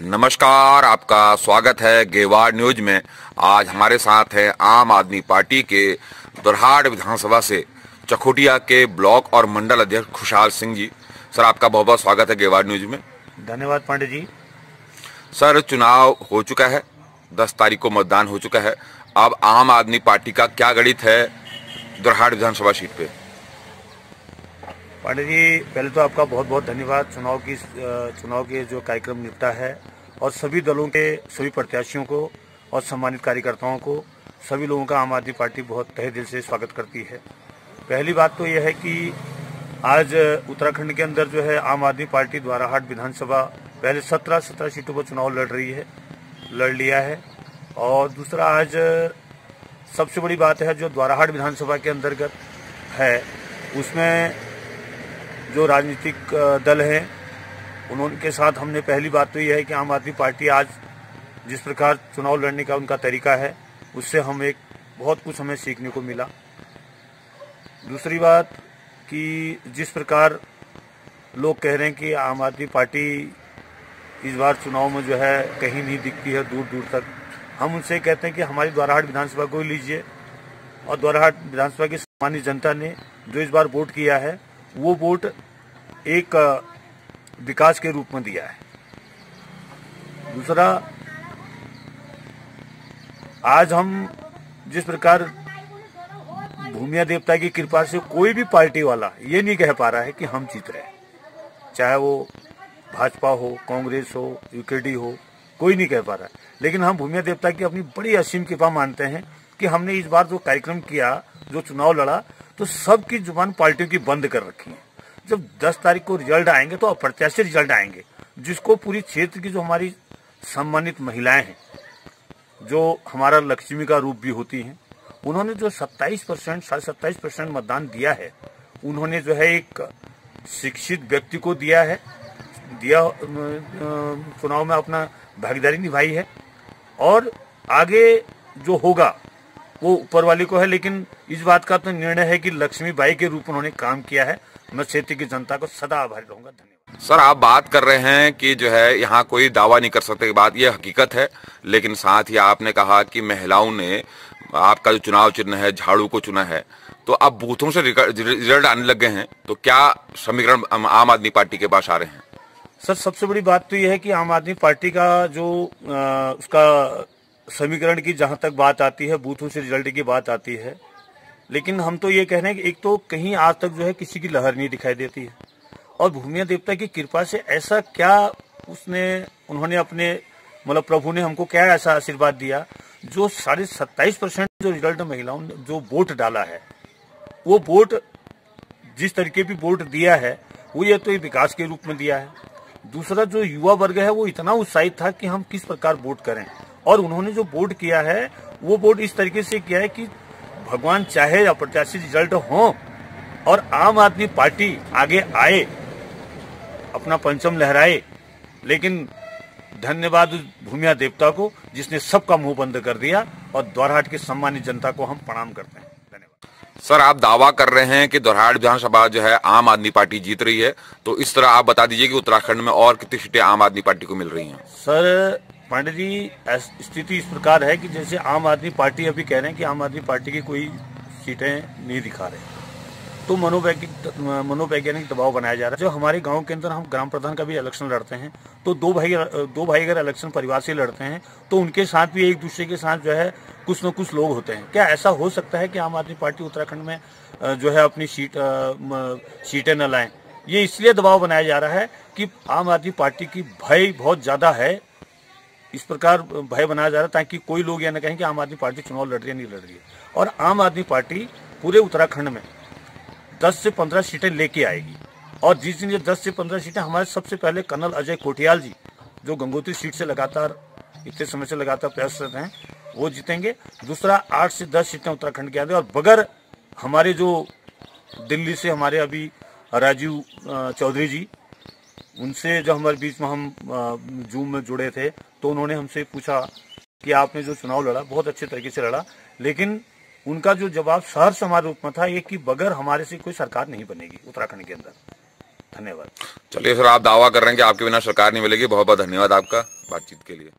नमस्कार, आपका स्वागत है गेवाड़ न्यूज में। आज हमारे साथ है आम आदमी पार्टी के दोरहाट विधानसभा से चकोटिया के ब्लॉक और मंडल अध्यक्ष खुशहाल सिंह जी। सर, आपका बहुत बहुत स्वागत है गेवाड़ न्यूज में। धन्यवाद पांडे जी। सर, चुनाव हो चुका है, 10 तारीख को मतदान हो चुका है। अब आम आदमी पार्टी का क्या गणित है दोरहाट विधानसभा सीट पे? पांडे जी, पहले तो आपका बहुत बहुत धन्यवाद। चुनाव के जो कार्यक्रम निपटा है और सभी दलों के सभी प्रत्याशियों को और सम्मानित कार्यकर्ताओं को, सभी लोगों का आम आदमी पार्टी बहुत तहे दिल से स्वागत करती है। पहली बात तो यह है कि आज उत्तराखंड के अंदर जो है आम आदमी पार्टी दोरहाट विधानसभा पहले 17 सीटों पर चुनाव लड़ लिया है। और दूसरा, आज सबसे बड़ी बात है जो दोरहाट विधानसभा के अंतर्गत है, उसमें जो राजनीतिक दल हैं उनके साथ हमने पहली बात तो यह है कि आम आदमी पार्टी आज जिस प्रकार चुनाव लड़ने का उनका तरीका है, उससे बहुत कुछ हमें सीखने को मिला। दूसरी बात कि जिस प्रकार लोग कह रहे हैं कि आम आदमी पार्टी इस बार चुनाव में जो है कहीं नहीं दिखती है दूर दूर तक, हम उनसे कहते हैं कि हमारी दोरहाट विधानसभा को लीजिए और दोरहाट विधानसभा की सामान्य जनता ने जो इस बार वोट किया है वो वोट एक विकास के रूप में दिया है। दूसरा, आज हम जिस प्रकार भूमिया देवता की कृपा से कोई भी पार्टी वाला ये नहीं कह पा रहा है कि हम जीत रहे हैं, चाहे वो भाजपा हो, कांग्रेस हो, यूकेडी हो, कोई नहीं कह पा रहा है। लेकिन हम भूमिया देवता की अपनी बड़ी असीम कृपा मानते हैं कि हमने इस बार जो कार्यक्रम किया, जो चुनाव लड़ा, तो सबकी जुबान पार्टियों की बंद कर रखी है। जब 10 तारीख को रिजल्ट आएंगे तो अप्रत्याशित रिजल्ट आएंगे, जिसको पूरी क्षेत्र की जो हमारी सम्मानित महिलाएं हैं, जो हमारा लक्ष्मी का रूप भी होती हैं, उन्होंने जो 27% मतदान दिया है, उन्होंने जो है एक शिक्षित व्यक्ति को चुनाव में अपना भागीदारी निभाई है। और आगे जो होगा वो ऊपर वाले को है, लेकिन इस बात का तो निर्णय है कि लक्ष्मी बाई के रूप में उन्होंने काम किया है। मैं क्षेत्र की जनता को सदा आभारी रहूंगा। धन्यवाद। सर, आप बात कर रहे हैं कि जो है यहाँ कोई दावा नहीं कर सकते, बात यह हकीकत है, लेकिन साथ ही आपने कहा कि महिलाओं ने आपका जो चुनाव चिन्ह है झाड़ू को चुना है, तो अब बूथों से रिजल्ट आने लग गए हैं, तो क्या समीकरण आम आदमी पार्टी के पास आ रहे हैं? सर, सबसे बड़ी बात तो यह है कि आम आदमी पार्टी का जो उसका समीकरण की जहां तक बात आती है, बूथों से रिजल्ट की बात आती है, लेकिन हम तो ये कह रहे हैं कि एक तो कहीं आज तक जो है किसी की लहर नहीं दिखाई देती है। और भूमिया देवता की कृपा से ऐसा क्या उन्होंने अपने मतलब प्रभु ने हमको क्या ऐसा आशीर्वाद दिया, जो 27% जो रिजल्ट महिलाओं ने जो वोट डाला है, वो वोट जिस तरीके भी वोट दिया है वो ये तो विकास के रूप में दिया है। दूसरा, जो युवा वर्ग है वो इतना उत्साहित था कि हम किस प्रकार वोट करें, और उन्होंने जो वोट किया है वो वोट इस तरीके से किया है कि भगवान चाहे अप्रत्याशित रिजल्ट हो और आम आदमी पार्टी आगे आए, अपना परचम लहराए। लेकिन धन्यवाद उस भूमिया देवता को जिसने सबका मुंह बंद कर दिया, और दोरहाट की सम्मानित जनता को हम प्रणाम करते हैं। धन्यवाद। सर, आप दावा कर रहे हैं कि दोरहाट विधानसभा जो है आम आदमी पार्टी जीत रही है, तो इस तरह आप बता दीजिए कि उत्तराखंड में और कितनी सीटें आम आदमी पार्टी को मिल रही हैं? सर पांडे जी, स्थिति इस प्रकार है कि जैसे आम आदमी पार्टी अभी कह रहे हैं कि आम आदमी पार्टी की कोई सीटें नहीं दिखा रहे, तो मनोवैज्ञानिक दबाव बनाया जा रहा है। जो हमारे गांव के अंदर हम ग्राम प्रधान का भी इलेक्शन लड़ते हैं, तो दो भाई अगर इलेक्शन परिवार से लड़ते हैं तो उनके साथ भी एक दूसरे के साथ जो है कुछ न कुछ लोग होते हैं। क्या ऐसा हो सकता है कि आम आदमी पार्टी उत्तराखंड में जो है अपनी सीटें न लाएं? ये इसलिए दबाव बनाया जा रहा है कि आम आदमी पार्टी की भय बहुत ज्यादा है, इस प्रकार भय बनाया जा रहा है ताकि कोई लोग यह न कहें कि आम आदमी पार्टी चुनाव लड़ रही है, नहीं लड़ रही है। और आम आदमी पार्टी पूरे उत्तराखंड में 10 से 15 सीटें लेके आएगी, और जिस दिन ये 10 से 15 सीटें, हमारे सबसे पहले कर्नल अजय कोटियाल जी जो गंगोत्री सीट से लगातार इतने समय से लगातार प्रयासरत हैं, वो जीतेंगे। दूसरा, 8 से 10 सीटें उत्तराखंड के आगे, और बगैर हमारे जो दिल्ली से हमारे अभी राजीव चौधरी जी, उनसे जब हमारे बीच में हम जूम में जुड़े थे, तो उन्होंने हमसे पूछा कि आपने जो चुनाव लड़ा बहुत अच्छे तरीके से लड़ा, लेकिन उनका जो जवाब सहर्ष हमारे रूप में था ये कि बगैर हमारे से कोई सरकार नहीं बनेगी उत्तराखंड के अंदर। धन्यवाद। चलिए सर, आप दावा कर रहे हैं कि आपके बिना सरकार नहीं मिलेगी। बहुत बहुत धन्यवाद आपका बातचीत के लिए।